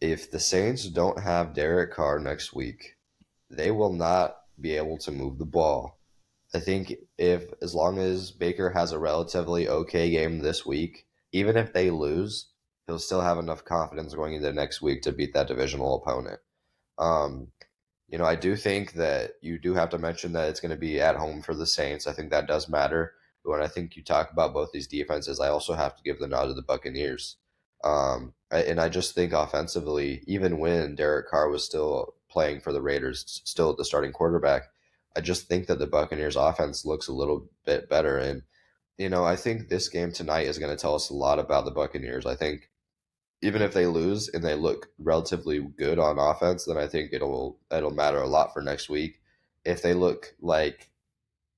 If the Saints don't have Derek Carr next week, they will not be able to move the ball. I think if as long as Baker has a relatively okay game this week, even if they lose, he'll still have enough confidence going into next week to beat that divisional opponent. Um, I do think that you do have to mention that it's going to be at home for the Saints. I think that does matter. But when I think you talk about both these defenses, I also have to give the nod to the Buccaneers. And I just think offensively, even when Derek Carr was still playing for the Raiders, still the starting quarterback, I just think that the Buccaneers offense looks a little bit better. And, I think this game tonight is going to tell us a lot about the Buccaneers. I think even if they lose and they look relatively good on offense, then I think it'll matter a lot for next week. If they look like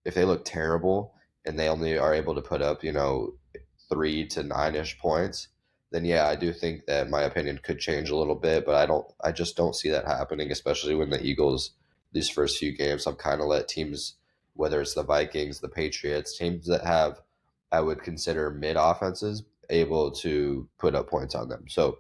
if they look terrible and they only are able to put up 3 to 9 ish points, then yeah, I do think that my opinion could change a little bit. But I just don't see that happening, especially when the Eagles these first few games have kind of let teams, whether it's the Vikings, the Patriots, teams that have I would consider mid offenses able to put up points on them. So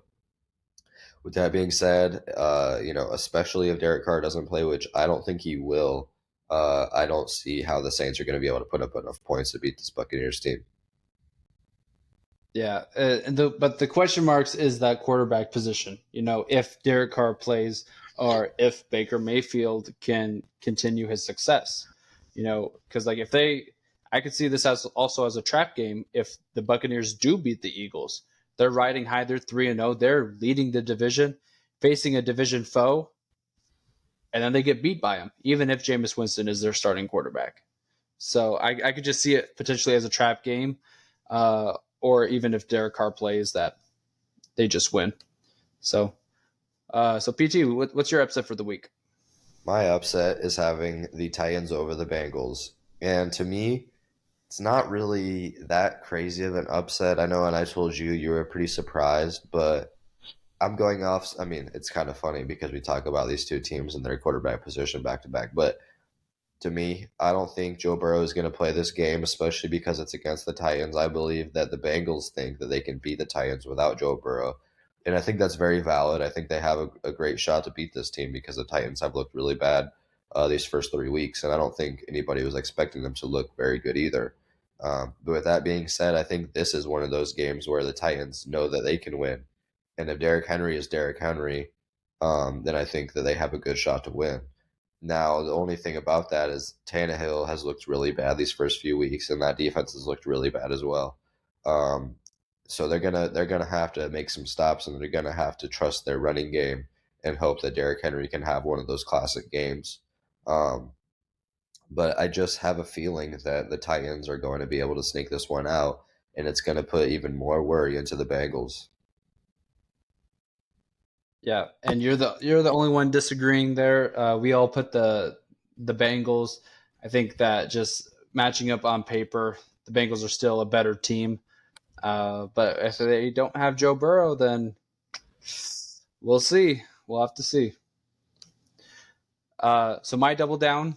with that being said, especially if Derek Carr doesn't play, which I don't think he will, I don't see how the Saints are going to be able to put up enough points to beat this Buccaneers team. Yeah, but the question marks is that quarterback position. If Derek Carr plays or if Baker Mayfield can continue his success. Because like I could see this as also as a trap game. If the Buccaneers do beat the Eagles, they're riding high. They're 3-0. They're leading the division, facing a division foe, and then they get beat by them, even if Jameis Winston is their starting quarterback. So I could just see it potentially as a trap game. Or even if Derek Carr plays, that they just win. So, PT, what's your upset for the week? My upset is having the Titans over the Bengals. And to me, it's not really that crazy of an upset. I know, and I told you you were pretty surprised, but I'm going off. I mean, it's kind of funny because we talk about these two teams and their quarterback position back to back. But to me, I don't think Joe Burrow is going to play this game, especially because it's against the Titans. I believe that the Bengals think that they can beat the Titans without Joe Burrow. And I think that's very valid. I think they have a great shot to beat this team because the Titans have looked really bad these first 3 weeks. And I don't think anybody was expecting them to look very good either. But with that being said, I think this is one of those games where the Titans know that they can win. And if Derrick Henry is Derrick Henry, then I think that they have a good shot to win. Now, the only thing about that is Tannehill has looked really bad these first few weeks, and that defense has looked really bad as well. Um, so they're gonna have to make some stops, and they're gonna have to trust their running game and hope that Derrick Henry can have one of those classic games. Um, but I just have a feeling that the Titans are going to be able to sneak this one out, and it's going to put even more worry into the Bengals. Yeah, and you're the only one disagreeing there. We all put the Bengals. I think that just matching up on paper, the Bengals are still a better team. But if they don't have Joe Burrow, then we'll see. We'll have to see. So my double down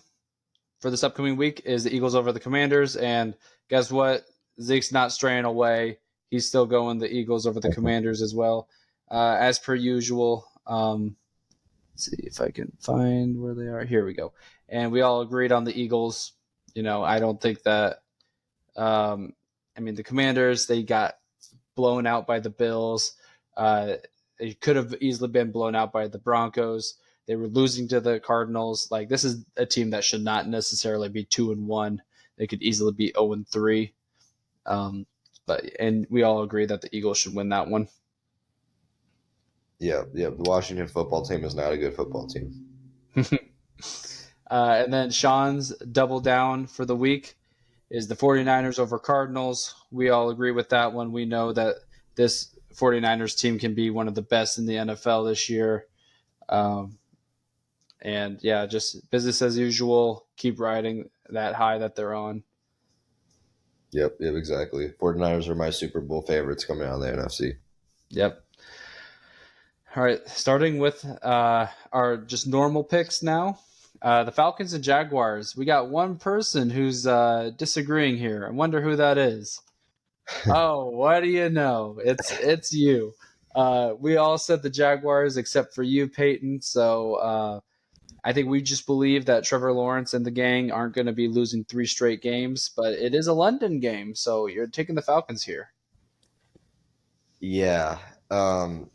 for this upcoming week is the Eagles over the Commanders, and guess what? Zeke's not straying away. He's still going the Eagles over the Commanders as well, as per usual. See if I can find where they are. Here we go. And we all agreed on the Eagles. I don't think that. The Commanders, they got blown out by the Bills. They could have easily been blown out by the Broncos. They were losing to the Cardinals. Like, this is a team that should not necessarily be 2-1. They could easily be 0-3. And we all agree that the Eagles should win that one. Yeah. The Washington football team is not a good football team. And then Sean's double down for the week is the 49ers over Cardinals. We all agree with that one. We know that this 49ers team can be one of the best in the NFL this year. And yeah, just business as usual. Keep riding that high that they're on. Yep, exactly. 49ers are my Super Bowl favorites coming out of the NFC. Yep. All right, starting with our just normal picks now. The Falcons and Jaguars. We got one person who's disagreeing here. I wonder who that is. Oh, what do you know? It's you. We all said the Jaguars except for you, Payton. So I think we just believe that Trevor Lawrence and the gang aren't going to be losing 3 straight games, but it is a London game, so you're taking the Falcons here. Yeah. I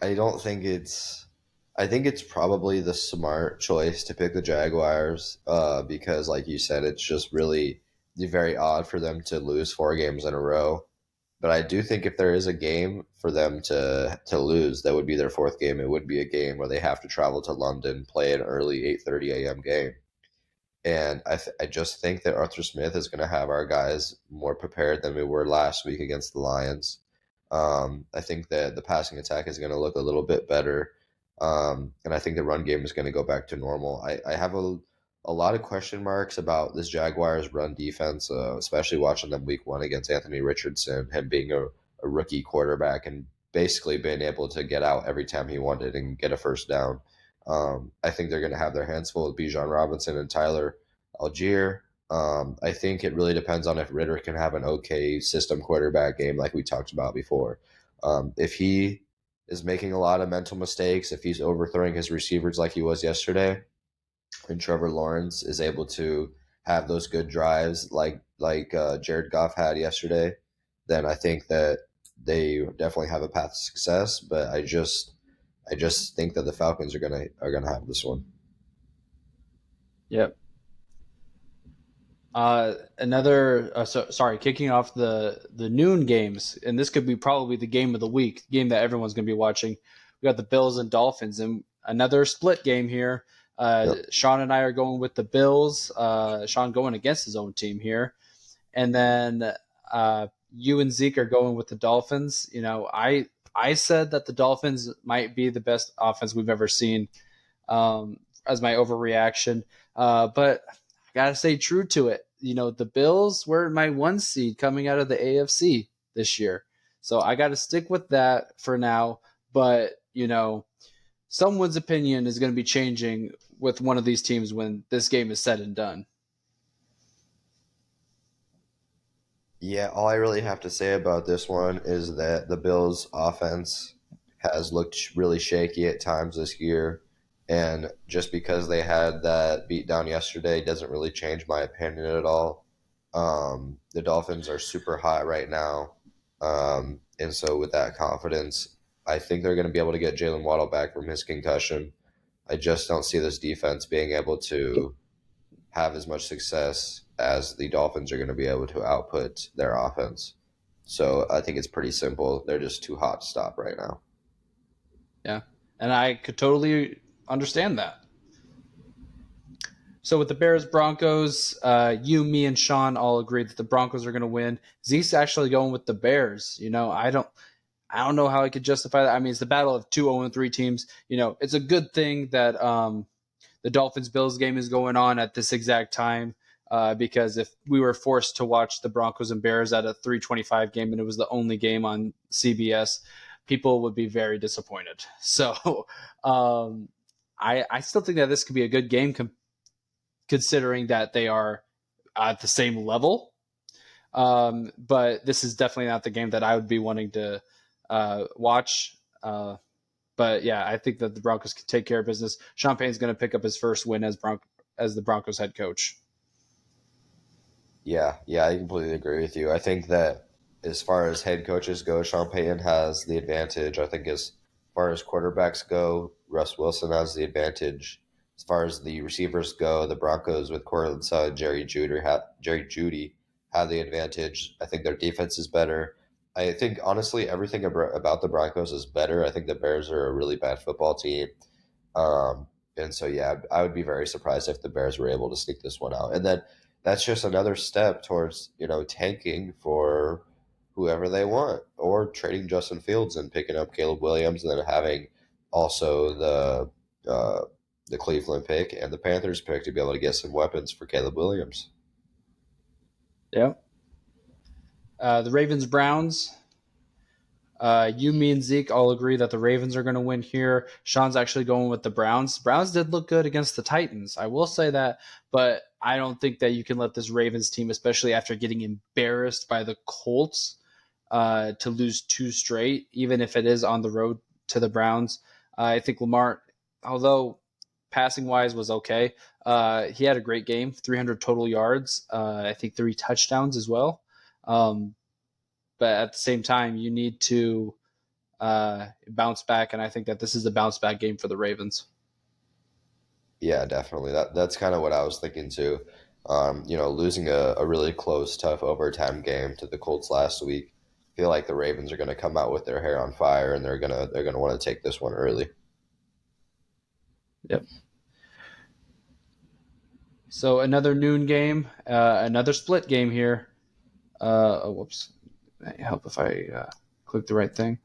don't think I think it's probably the smart choice to pick the Jaguars, because like you said, it's just really very odd for them to lose 4 games in a row. But I do think if there is a game for them to lose, that would be their 4th game. It would be a game where they have to travel to London, play an early 8:30 a.m. game. And I just think that Arthur Smith is going to have our guys more prepared than we were last week against the Lions. I think that the passing attack is going to look a little bit better. And I think the run game is going to go back to normal. I have a lot of question marks about this Jaguars run defense, especially watching them week 1 against Anthony Richardson, him being a rookie quarterback and basically being able to get out every time he wanted and get a first down. I think they're going to have their hands full with Bijan Robinson and Tyler Algier. I think it really depends on if Ritter can have an okay system quarterback game like we talked about before. If he is making a lot of mental mistakes, if he's overthrowing his receivers like he was yesterday, and Trevor Lawrence is able to have those good drives like Jared Goff had yesterday, then I think that they definitely have a path to success. But I just think that the Falcons are gonna have this one. Yep. Kicking off the noon games, and this could be probably the game of the week, game that everyone's going to be watching. We got the Bills and Dolphins, and another split game here. Sean and I are going with the Bills. Sean going against his own team here, and then you and Zeke are going with the Dolphins. I said that the Dolphins might be the best offense we've ever seen, as my overreaction, but I gotta stay true to it. The Bills were my 1 seed coming out of the AFC this year, so I got to stick with that for now. But someone's opinion is going to be changing with one of these teams when this game is said and done. Yeah, all I really have to say about this one is that the Bills' offense has looked really shaky at times this year. And just because they had that beatdown yesterday doesn't really change my opinion at all. The Dolphins are super hot right now. And so, with that confidence, I think they're going to be able to get Jalen Waddle back from his concussion. I just don't see this defense being able to have as much success as the Dolphins are going to be able to output their offense. So I think it's pretty simple. They're just too hot to stop right now. Yeah, and I could totally understand that. So with the Bears Broncos, you, me, and Sean all agree that the Broncos are going to win. Zeke's actually going with the Bears. I don't know how I could justify that. I mean, it's the battle of two 0-3 teams. It's a good thing that the Dolphins-Bills game is going on at this exact time, because if we were forced to watch the Broncos and Bears at a 3:25 game and it was the only game on CBS, people would be very disappointed. So I still think that this could be a good game, considering that they are at the same level. But this is definitely not the game that I would be wanting to watch. But yeah, I think that the Broncos can take care of business. Sean Payton's going to pick up his first win as the Broncos head coach. Yeah, I completely agree with you. I think that as far as head coaches go, Sean Payton has the advantage. I think as far as quarterbacks go, Russ Wilson has the advantage. As far as the receivers go, the Broncos with Cortland Sutton, Jerry Judy have the advantage. I think their defense is better. I think honestly everything about the Broncos is better. I think the Bears are a really bad football team. And so, yeah, I would be very surprised if the Bears were able to sneak this one out. And then that's just another step towards, tanking for whoever they want or trading Justin Fields and picking up Caleb Williams and then having also the Cleveland pick and the Panthers pick to be able to get some weapons for Caleb Williams. Yeah. The Ravens-Browns. You, me, and Zeke all agree that the Ravens are going to win here. Sean's actually going with the Browns. Browns did look good against the Titans. I will say that, but I don't think that you can let this Ravens team, especially after getting embarrassed by the Colts, to lose two straight, even if it is on the road to the Browns. I think Lamar, although passing-wise was okay, he had a great game, 300 total yards, I think 3 touchdowns as well. But at the same time, you need to bounce back, and I think that this is a bounce back game for the Ravens. Yeah, definitely. That's kind of what I was thinking too. Losing a really close, tough overtime game to the Colts last week. I feel like the Ravens are going to come out with their hair on fire, and they're gonna want to take this one early. Yep. So another noon game, another split game here. Whoops. Help if I click the right thing.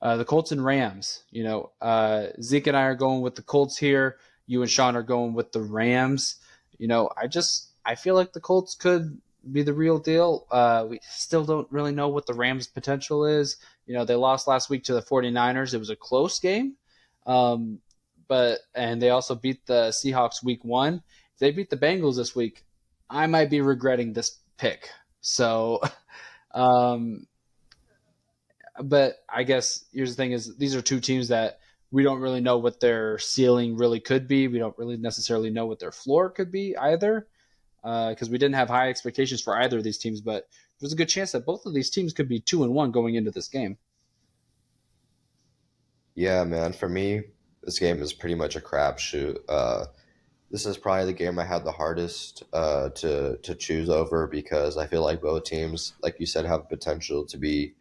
The Colts and Rams. Zeke and I are going with the Colts here. You and Sean are going with the Rams. I feel like the Colts could be the real deal. We still don't really know what the Rams' potential is. They lost last week to the 49ers. It was a close game. And they also beat the Seahawks week 1. If they beat the Bengals this week, I might be regretting this pick. So, but I guess here's the thing is these are two teams that we don't really know what their ceiling really could be. We don't really necessarily know what their floor could be either, because we didn't have high expectations for either of these teams, but there's a good chance that both of these teams could be 2-1 going into this game. Yeah, man. For me, this game is pretty much a crapshoot. This is probably the game I had the hardest to choose over because I feel like both teams, like you said, have potential to be,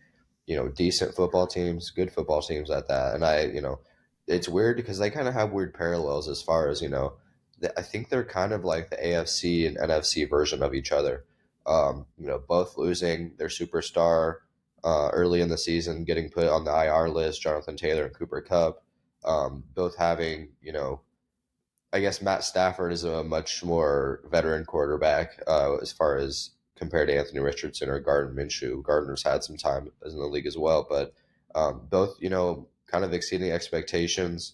decent football teams, good football teams at that. And it's weird because they kind of have weird parallels as far as, I think they're kind of like the AFC and NFC version of each other. Both losing their superstar early in the season, getting put on the IR list, Jonathan Taylor and Cooper Kupp, both having, I guess Matt Stafford is a much more veteran quarterback as far as compared to Anthony Richardson or Gardner Minshew. Gardner's had some time in the league as well, but both, kind of exceeding expectations.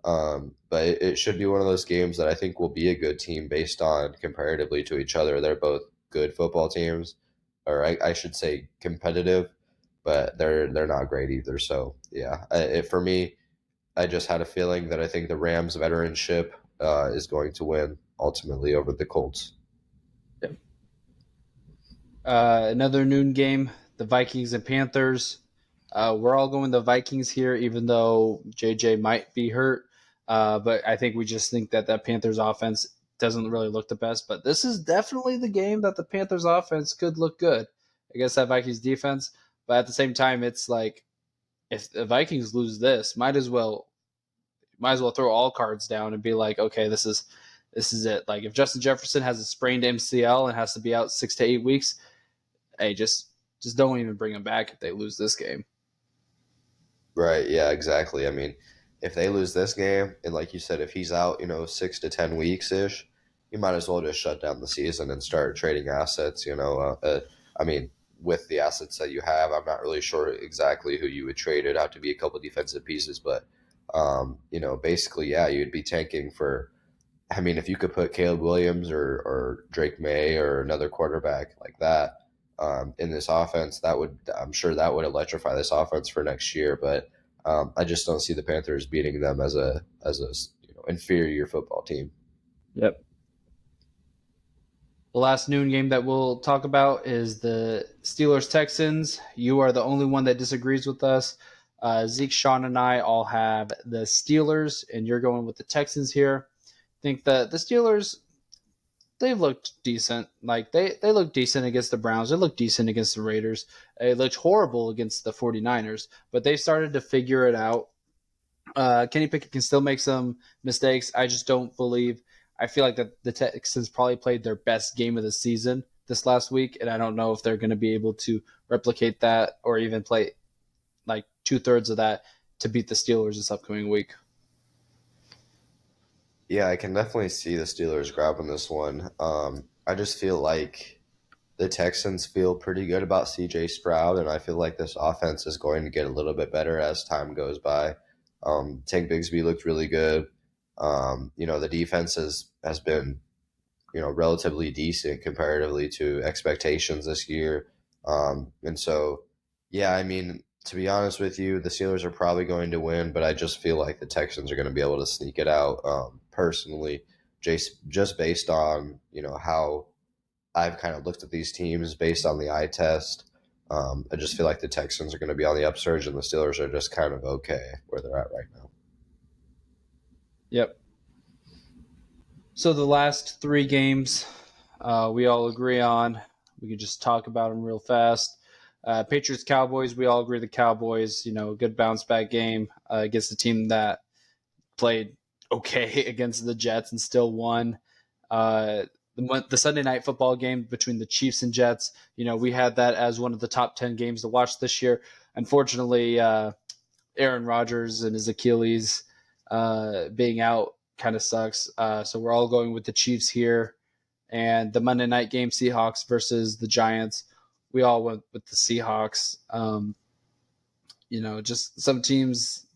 But it should be one of those games that I think will be a good team based on comparatively to each other. They're both good football teams, or I should say competitive, but they're not great either. So yeah, for me, I just had a feeling that I think the Rams veteranship is going to win ultimately over the Colts. Yep. Another noon game, the Vikings and Panthers. We're all going the Vikings here, even though JJ might be hurt. But I think we just think that Panthers offense doesn't really look the best. But this is definitely the game that the Panthers offense could look good against that Vikings defense. But at the same time, it's like if the Vikings lose this, might as well throw all cards down and be like, okay, this is it. Like if Justin Jefferson has a sprained MCL and has to be out 6 to 8 weeks, hey, just just don't even bring him back if they lose this game. Right. Yeah, exactly. I mean, if they lose this game, and like you said, if he's out, 6 to 10 weeks ish, you might as well just shut down the season and start trading assets. I mean, with the assets that you have, I'm not really sure exactly who you would trade. It'd have to be a couple defensive pieces, but basically, yeah, you'd be tanking for. I mean, if you could put Caleb Williams or Drake May or another quarterback like that in this offense, I'm sure that would electrify this offense for next year. But I just don't see the Panthers beating them as a inferior football team. Yep. The last noon game that we'll talk about is the Steelers-Texans. You are the only one that disagrees with us. Zeke, Sean, and I all have the Steelers, and you're going with the Texans here. I think that the Steelers, they've looked decent. Like, they looked decent against the Browns. They looked decent against the Raiders. They looked horrible against the 49ers, but they started to figure it out. Kenny Pickett can still make some mistakes. I just don't believe. I feel like that the Texans probably played their best game of the season this last week, and I don't know if they're going to be able to replicate that or even play like 2/3 of that to beat the Steelers this upcoming week. Yeah, I can definitely see the Steelers grabbing this one. I just feel like the Texans feel pretty good about CJ Stroud, and I feel like this offense is going to get a little bit better as time goes by. Tank Bigsby looked really good. The defense has been relatively decent comparatively to expectations this year. And so, yeah, I mean, to be honest with you, the Steelers are probably going to win, but I just feel like the Texans are going to be able to sneak it out. Personally, just based on how I've kind of looked at these teams based on the eye test. I just feel like the Texans are going to be on the upsurge, and the Steelers are just kind of okay where they're at right now. Yep. So the last three games we all agree on. We can just talk about them real fast. Patriots Cowboys, we all agree the Cowboys, a good bounce back game against a team that played okay against the Jets and still won. The Sunday night football game between the Chiefs and Jets, we had that as one of the top 10 games to watch this year. Unfortunately, Aaron Rodgers and his Achilles being out kind of sucks. So we're all going with the Chiefs here. And the Monday night game, Seahawks versus the Giants, we all went with the Seahawks. Just some teams.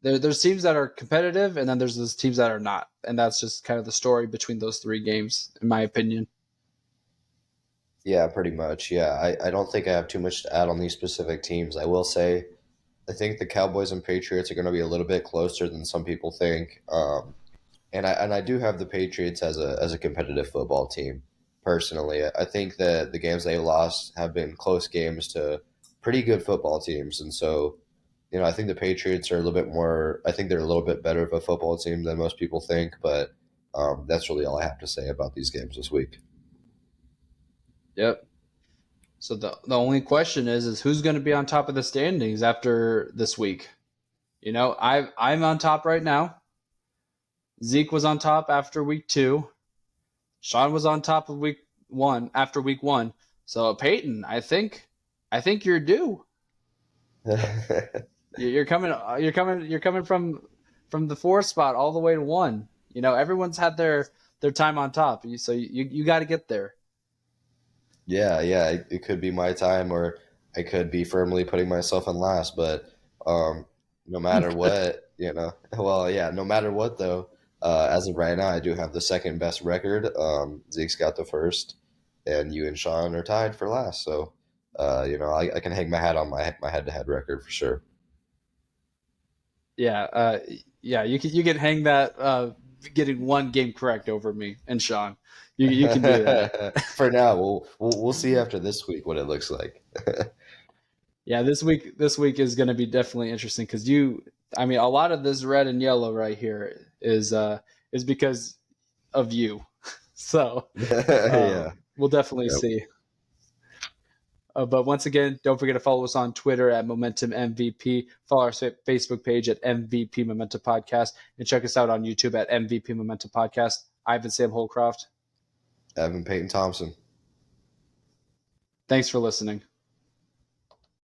There's teams that are competitive, and then there's those teams that are not. And that's just kind of the story between those three games, in my opinion. Yeah, pretty much. Yeah, I don't think I have too much to add on these specific teams. I will say I think the Cowboys and Patriots are going to be a little bit closer than some people think. And I do have the Patriots as a competitive football team. Personally, I think that the games they lost have been close games to pretty good football teams, and so I think the Patriots are a little bit more. I think they're a little bit better of a football team than most people think. But that's really all I have to say about these games this week. Yep. So the only question is who's going to be on top of the standings after this week? I'm on top right now. Zeke was on top after week 2. Sean was on top of week 1 after week 1. So Payton, I think you're due. You're coming from the 4th spot all the way to 1. Everyone's had their time on top. So you got to get there. Yeah, yeah, it could be my time, or I could be firmly putting myself in last. But no matter what, well, yeah, no matter what, though, as of right now, I do have the second best record. Zeke's got the first, and you and Sean are tied for last. So, I can hang my hat on my head-to-head record for sure. Yeah, yeah, you can hang that getting one game correct over me and Sean. You can do that. For now, we'll see after this week what it looks like. Yeah, this week is going to be definitely interesting because I mean, a lot of this red and yellow right here is because of you. So Yeah. we'll definitely Yep. see. But once again, don't forget to follow us on Twitter at Momentum MVP. Follow our Facebook page at MVP Momentum Podcast, and check us out on YouTube at MVP Momentum Podcast. I've been Sam Holcroft. Evan Payton Thompson. Thanks for listening.